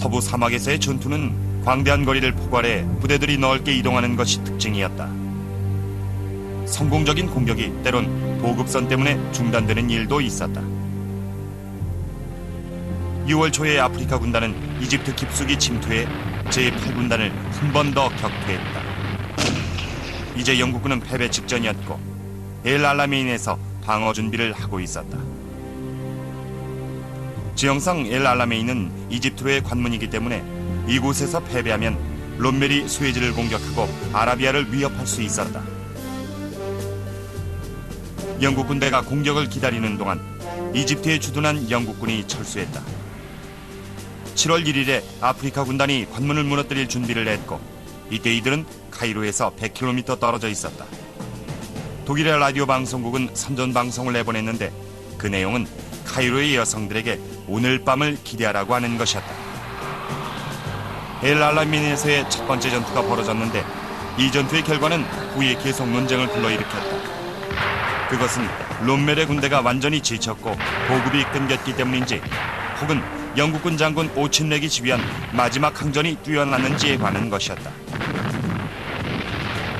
서부 사막에서의 전투는 광대한 거리를 포괄해 부대들이 넓게 이동하는 것이 특징이었다. 성공적인 공격이 때론 보급선 때문에 중단되는 일도 있었다. 6월 초에 아프리카 군단은 이집트 깊숙이 침투해 제8군단을 한 번 더 격퇴했다. 이제 영국군은 패배 직전이었고 엘 알라메인에서 방어 준비를 하고 있었다. 지형상 엘 알라메인은 이집트로의 관문이기 때문에 이곳에서 패배하면 롬멜이 수에즈를 공격하고 아라비아를 위협할 수 있었다. 영국 군대가 공격을 기다리는 동안 이집트에 주둔한 영국군이 철수했다. 7월 1일에 아프리카 군단이 관문을 무너뜨릴 준비를 했고 이때 이들은 카이로에서 100km 떨어져 있었다. 독일의 라디오 방송국은 선전 방송을 내보냈는데 그 내용은 카이로의 여성들에게 오늘 밤을 기대하라고 하는 것이었다. 엘 알라민에서의 첫 번째 전투가 벌어졌는데 이 전투의 결과는 후에 계속 논쟁을 불러일으켰다. 그것은 롬멜의 군대가 완전히 지쳤고 보급이 끊겼기 때문인지 혹은 영국군 장군 오친렉이 지휘한 마지막 항전이 뛰어났는지에 관한 것이었다.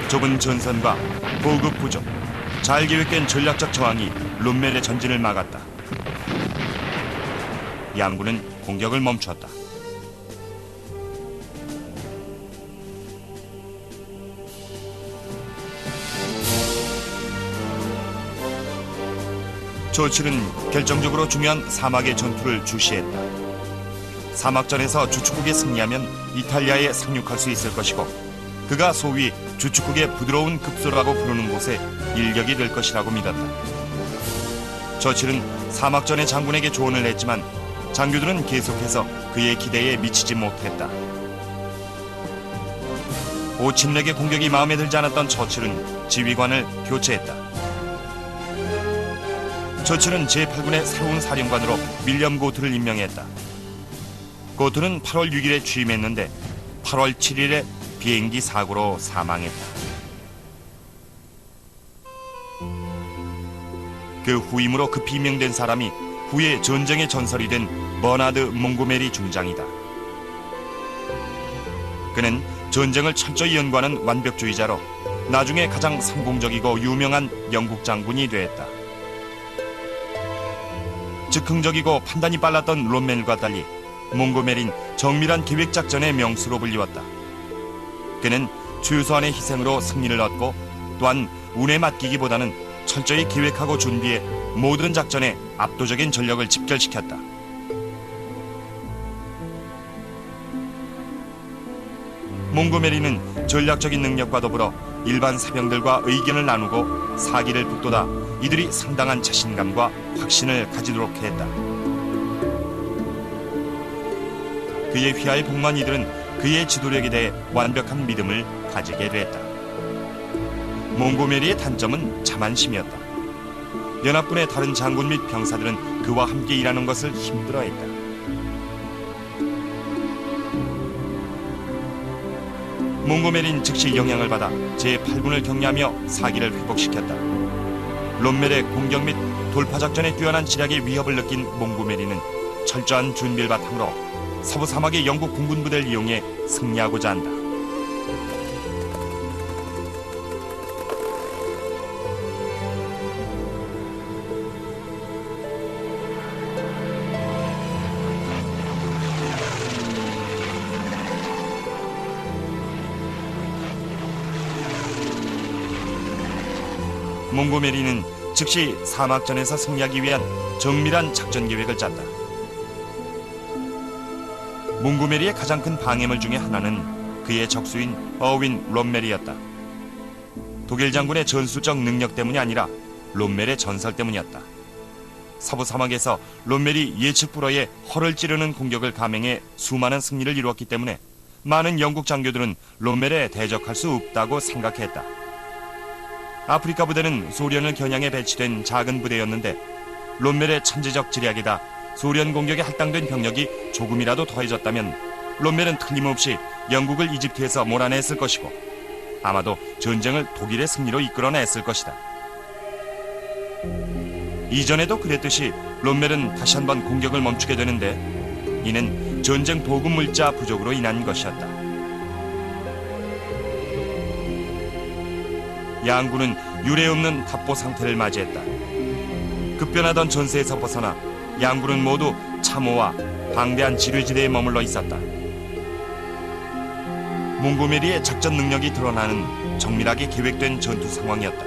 좁은 전선과 보급 부족, 잘 계획된 전략적 저항이 롬멜의 전진을 막았다. 양군은 공격을 멈췄다. 조칠은 결정적으로 중요한 사막의 전투를 주시했다. 사막전에서 주축국에 승리하면 이탈리아에 상륙할 수 있을 것이고 그가 소위 주축국의 부드러운 급소라고 부르는 곳에 일격이 될 것이라고 믿었다. 조칠은 사막전의 장군에게 조언을 했지만 장교들은 계속해서 그의 기대에 미치지 못했다. 오친렉의 공격이 마음에 들지 않았던 처칠은 지휘관을 교체했다. 처칠은 제8군의 새로운 사령관으로 윌리엄 고트를 임명했다. 고트는 8월 6일에 취임했는데 8월 7일에 비행기 사고로 사망했다. 그 후임으로 급히 임명된 사람이 후에 전쟁의 전설이 된 버나드 몽고메리 중장이다. 그는 전쟁을 철저히 연구하는 완벽주의자로 나중에 가장 성공적이고 유명한 영국 장군이 되었다. 즉흥적이고 판단이 빨랐던 롬멜과 달리 몽고메린 정밀한 기획작전의 명수로 불리웠다. 그는 최소한의 희생으로 승리를 얻고 또한 운에 맡기기보다는 철저히 기획하고 준비해 모든 작전에 압도적인 전력을 집결시켰다. 몽고메리는 전략적인 능력과 더불어 일반 사병들과 의견을 나누고 사기를 북돋아 이들이 상당한 자신감과 확신을 가지도록 했다. 그의 휘하에 복무한 이들은 그의 지도력에 대해 완벽한 믿음을 가지게 됐다. 몽고메리의 단점은 자만심이었다. 연합군의 다른 장군 및 병사들은 그와 함께 일하는 것을 힘들어했다. 몽고메리는 즉시 영향을 받아 제8군을 격려하며 사기를 회복시켰다. 롬멜의 공격 및 돌파작전에 뛰어난 지략의 위협을 느낀 몽고메리는 철저한 준비를 바탕으로 서부 사막의 영국 공군 부대를 이용해 승리하고자 한다. 몽고메리는 즉시 사막전에서 승리하기 위한 정밀한 작전 계획을 짰다. 몽고메리의 가장 큰 방해물 중에 하나는 그의 적수인 어윈 롬멜이었다. 독일 장군의 전술적 능력 때문이 아니라 롬멜의 전설 때문이었다. 서부 사막에서 롬멜이 예측 불허의 허를 찌르는 공격을 감행해 수많은 승리를 이루었기 때문에 많은 영국 장교들은 롬멜에 대적할 수 없다고 생각했다. 아프리카 부대는 소련을 겨냥해 배치된 작은 부대였는데 롬멜의 천재적 지략이다 소련 공격에 할당된 병력이 조금이라도 더해졌다면 롬멜은 틀림없이 영국을 이집트에서 몰아냈을 것이고 아마도 전쟁을 독일의 승리로 이끌어냈을 것이다. 이전에도 그랬듯이 롬멜은 다시 한번 공격을 멈추게 되는데 이는 전쟁 보급 물자 부족으로 인한 것이었다. 양군은 유례없는 답보 상태를 맞이했다. 급변하던 전세에서 벗어나 양군은 모두 참호와 방대한 지뢰지대에 머물러 있었다. 몽고메리의 작전 능력이 드러나는 정밀하게 계획된 전투 상황이었다.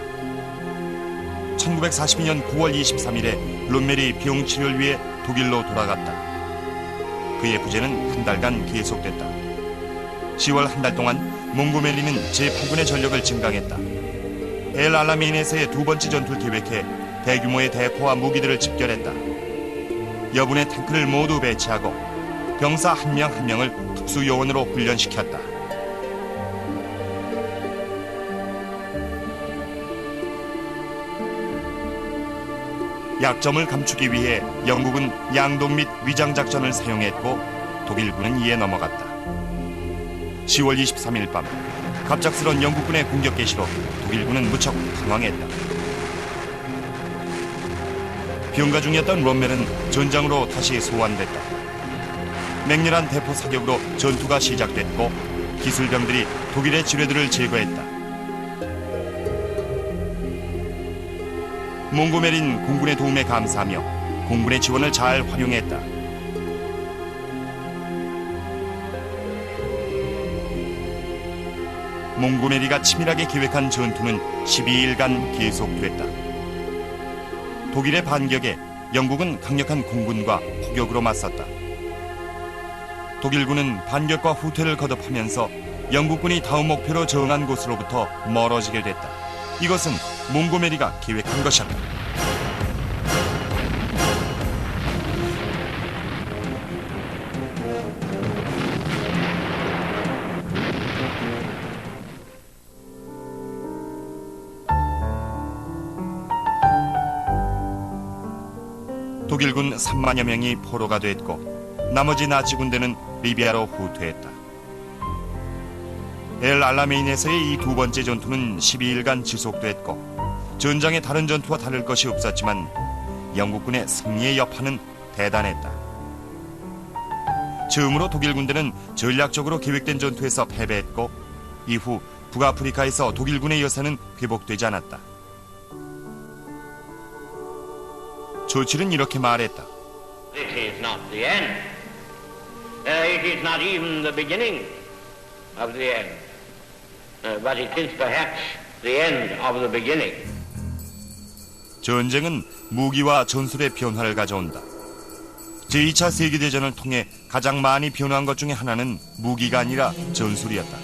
1942년 9월 23일에 롬메리 비용 치료를 위해 독일로 돌아갔다. 그의 부재는 한 달간 계속됐다. 10월 한 달 동안 몽고메리는 제8군의 전력을 증강했다. 엘 알라메인에서의 두 번째 전투를 계획해 대규모의 대포와 무기들을 집결했다. 여분의 탱크를 모두 배치하고 병사 한 명 한 명을 특수요원으로 훈련시켰다. 약점을 감추기 위해 영국은 양동 및 위장작전을 사용했고 독일군은 이에 넘어갔다. 10월 23일 밤 갑작스런 영국군의 공격 개시로 독일군은 무척 당황했다. 병가 중이었던 롬멜은 전장으로 다시 소환됐다. 맹렬한 대포 사격으로 전투가 시작됐고 기술병들이 독일의 지뢰들을 제거했다. 몽고메린 공군의 도움에 감사하며 공군의 지원을 잘 활용했다. 몽고메리가 치밀하게 계획한 전투는 12일간 계속됐다. 독일의 반격에 영국은 강력한 공군과 포격으로 맞섰다. 독일군은 반격과 후퇴를 거듭하면서 영국군이 다음 목표로 정한 곳으로부터 멀어지게 됐다. 이것은 몽고메리가 계획한 것이었다. 독일군 3만여 명이 포로가 됐고 나머지 나치 군대는 리비아로 후퇴했다. 엘 알라메인에서의 이 두 번째 전투는 12일간 지속됐고 전장의 다른 전투와 다를 것이 없었지만 영국군의 승리의 여파는 대단했다. 처음으로 독일 군대는 전략적으로 계획된 전투에서 패배했고 이후 북아프리카에서 독일군의 여세는 회복되지 않았다. 조칠은 이렇게 말했다. This is not the end. It is not even the beginning of the end. But it is perhaps the end of the beginning. 전쟁은 무기와 전술의 변화를 가져온다. 제2차 세계대전을 통해 가장 많이 변화한 것 중에 하나는 무기가 아니라 전술이었다.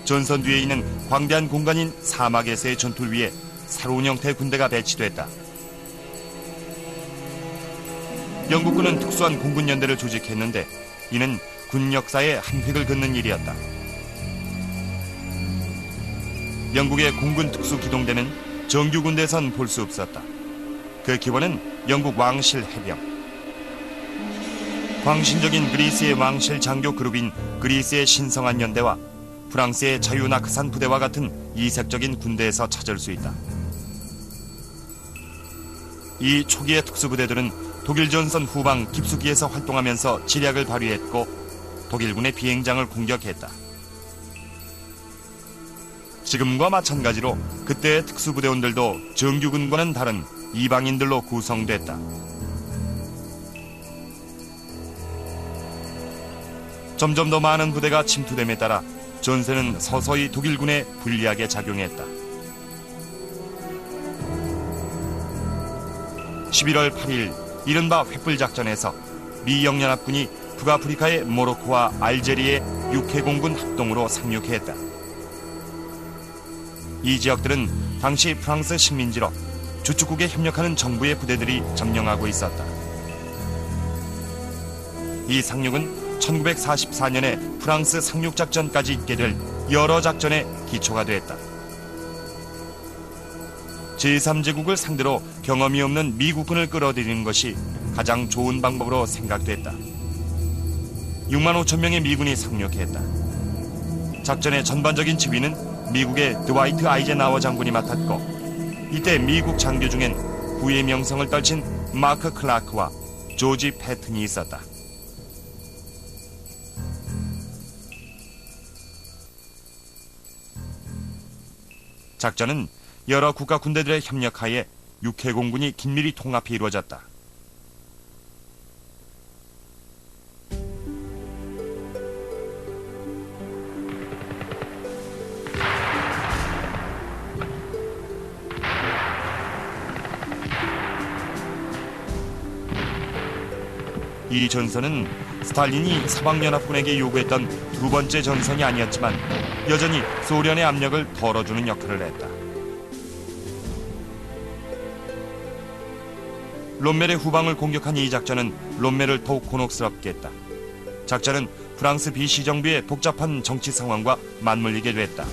전선 뒤에 있는 광대한 공간인 사막에서의 전투를 위해 새로운 형태의 군대가 배치됐다. 영국군은 특수한 공군연대를 조직했는데 이는 군 역사의 한 획을 긋는 일이었다. 영국의 공군 특수기동대는 정규 군대에선 볼 수 없었다. 그 기원은 영국 왕실 해병. 광신적인 그리스의 왕실 장교 그룹인 그리스의 신성한 연대와 프랑스의 자유나크산 부대와 같은 이색적인 군대에서 찾을 수 있다. 이 초기의 특수부대들은 독일 전선 후방 깊숙이에서 활동하면서 지략을 발휘했고 독일군의 비행장을 공격했다. 지금과 마찬가지로 그때의 특수부대원들도 정규군과는 다른 이방인들로 구성됐다. 점점 더 많은 부대가 침투됨에 따라 전세는 서서히 독일군에 불리하게 작용했다. 11월 8일 이른바 횃불작전에서 미영연합군이 북아프리카의 모로코와 알제리의 육해공군 합동으로 상륙했다. 이 지역들은 당시 프랑스 식민지로 주축국에 협력하는 정부의 부대들이 점령하고 있었다. 이 상륙은 1944년에 프랑스 상륙작전까지 있게 될 여러 작전의 기초가 됐다. 제3제국을 상대로 경험이 없는 미국군을 끌어들이는 것이 가장 좋은 방법으로 생각됐다. 6만 5천 명의 미군이 상륙했다. 작전의 전반적인 지휘는 미국의 드와이트 아이젠하워 장군이 맡았고 이때 미국 장교 중엔 후의 명성을 떨친 마크 클라크와 조지 패튼이 있었다. 작전은 여러 국가 군대들의 협력하에 육해공군이 긴밀히 통합해 이루어졌다. 이 전선은 스탈린이 서방연합군에게 요구했던 두 번째 전선이 아니었지만 여전히 소련의 압력을 덜어주는 역할을 했다. 롬멜의 후방을 공격한 이 작전은 롬멜을 더욱 곤혹스럽게 했다. 작전은 프랑스 비시정부의 복잡한 정치 상황과 맞물리게 됐다.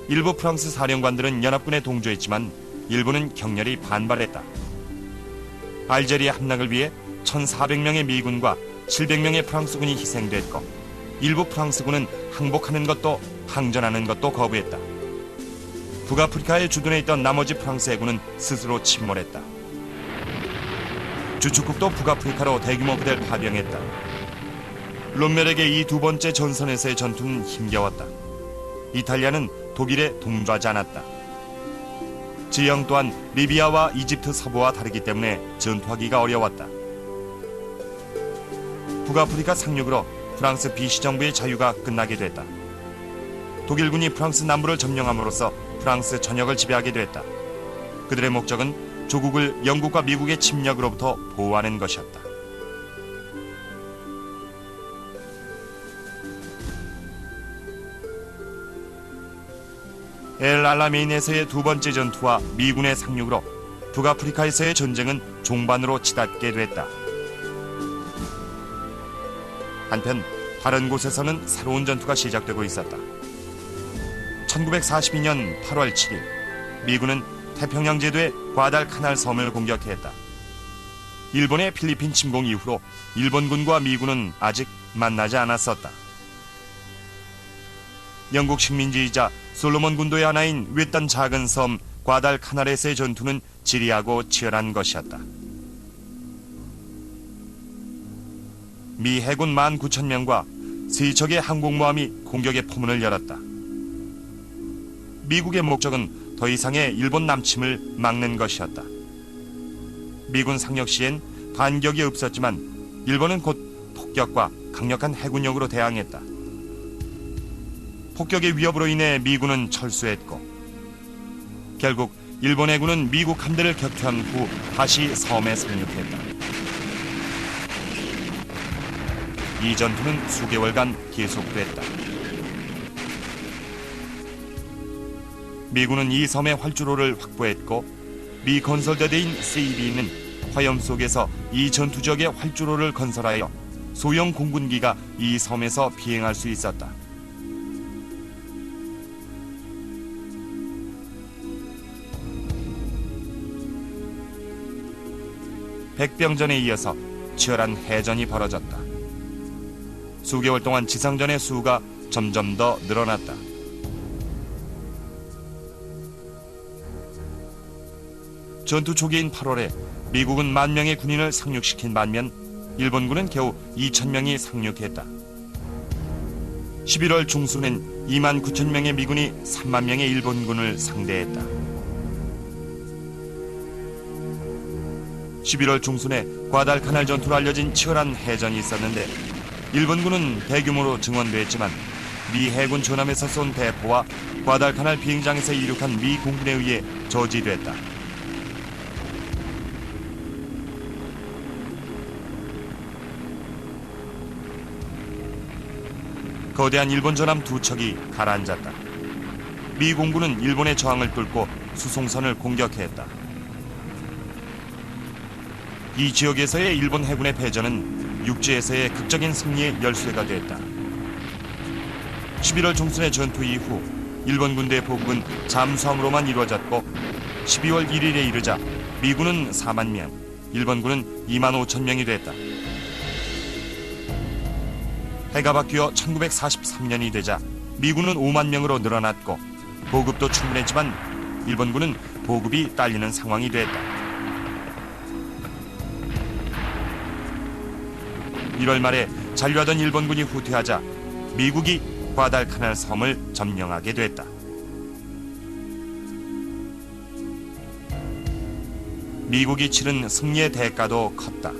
일부 프랑스 사령관들은 연합군에 동조했지만 일부는 격렬히 반발했다. 알제리아 함락을 위해 1,400명의 미군과 700명의 프랑스군이 희생됐고 일부 프랑스군은 항복하는 것도 항전하는 것도 거부했다. 북아프리카에 주둔해 있던 나머지 프랑스 해군은 스스로 침몰했다. 주축국도 북아프리카로 대규모 부대를 파병했다. 롬멜에게 이 두 번째 전선에서의 전투는 힘겨웠다. 이탈리아는 독일에 동조하지 않았다. 지형 또한 리비아와 이집트 서부와 다르기 때문에 전투하기가 어려웠다. 북아프리카 상륙으로 프랑스 비시정부의 자유가 끝나게 됐다. 독일군이 프랑스 남부를 점령함으로써 프랑스 전역을 지배하게 됐다. 그들의 목적은 조국을 영국과 미국의 침략으로부터 보호하는 것이었다. 엘 알라메인에서의 두 번째 전투와 미군의 상륙으로 북아프리카에서의 전쟁은 종반으로 치닫게 됐다. 한편 다른 곳에서는 새로운 전투가 시작되고 있었다. 1942년 8월 7일 미군은 태평양 제도의 과달카날 섬을 공격했다. 일본의 필리핀 침공 이후로 일본군과 미군은 아직 만나지 않았었다. 영국 식민지이자 솔로몬 군도의 하나인 외딴 작은 섬 과달카날에서의 전투는 지리하고 치열한 것이었다. 미 해군 19,000명과 세 척의 항공모함이 공격의 포문을 열었다. 미국의 목적은 더 이상의 일본 남침을 막는 것이었다. 미군 상륙 시엔 반격이 없었지만 일본은 곧 폭격과 강력한 해군력으로 대항했다. 폭격의 위협으로 인해 미군은 철수했고 결국 일본 해군은 미국 함대를 격퇴한 후 다시 섬에 상륙했다. 이 전투는 수개월간 계속됐다. 미군은 이 섬의 활주로를 확보했고 미 건설대대인 CB는 화염 속에서 이 전투 지역의 활주로를 건설하여 소형 공군기가 이 섬에서 비행할 수 있었다. 백병전에 이어서 치열한 해전이 벌어졌다. 수개월 동안 지상전의 수가 점점 더 늘어났다. 전투 초기인 8월에 미국은 10,000명의 군인을 상륙시킨 반면 일본군은 겨우 2,000명이 상륙했다. 11월 중순엔 29,000명의 미군이 30,000명의 일본군을 상대했다. 11월 중순에 과달카날 전투로 알려진 치열한 해전이 있었는데 일본군은 대규모로 증원됐지만 미 해군 전함에서 쏜 대포와 과달카날 비행장에서 이륙한 미 공군에 의해 저지됐다. 거대한 일본 전함 2척이 가라앉았다. 미 공군은 일본의 저항을 뚫고 수송선을 공격했다. 이 지역에서의 일본 해군의 패전은 육지에서의 극적인 승리의 열쇠가 됐다. 11월 중순의 전투 이후 일본 군대의 보급은 잠수함으로만 이루어졌고 12월 1일에 이르자 미군은 40,000명, 일본군은 25,000명이 됐다. 해가 바뀌어 1943년이 되자 미군은 50,000명으로 늘어났고 보급도 충분했지만 일본군은 보급이 딸리는 상황이 됐다. 1월 말에 잔류하던 일본군이 후퇴하자 미국이 과달카날 섬을 점령하게 됐다. 미국이 치른 승리의 대가도 컸다.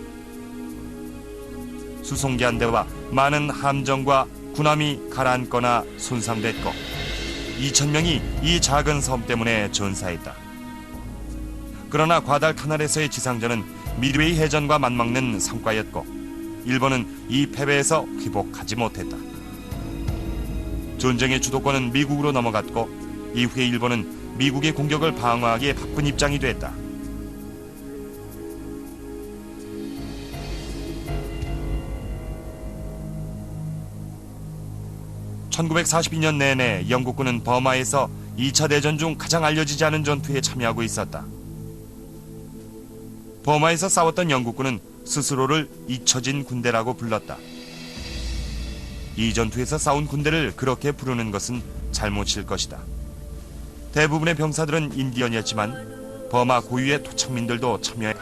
수송기 한 대와 많은 함정과 군함이 가라앉거나 손상됐고 2,000명이 이 작은 섬 때문에 전사했다. 그러나 과달카날에서의 지상전은 미드웨이 해전과 맞먹는 성과였고 일본은 이 패배에서 회복하지 못했다. 전쟁의 주도권은 미국으로 넘어갔고 이후에 일본은 미국의 공격을 방어하기에 바쁜 입장이 됐다. (1942년) 내내 영국군은 버마에서 2차 대전 중 가장 알려지지 않은 전투에 참여하고 있었다. 버마에서 싸웠던 영국군은 스스로를 잊혀진 군대라고 불렀다. 이 전투에서 싸운 군대를 그렇게 부르는 것은 잘못일 것이다. 대부분의 병사들은 인디언이었지만 버마 고유의 토착민들도 참여해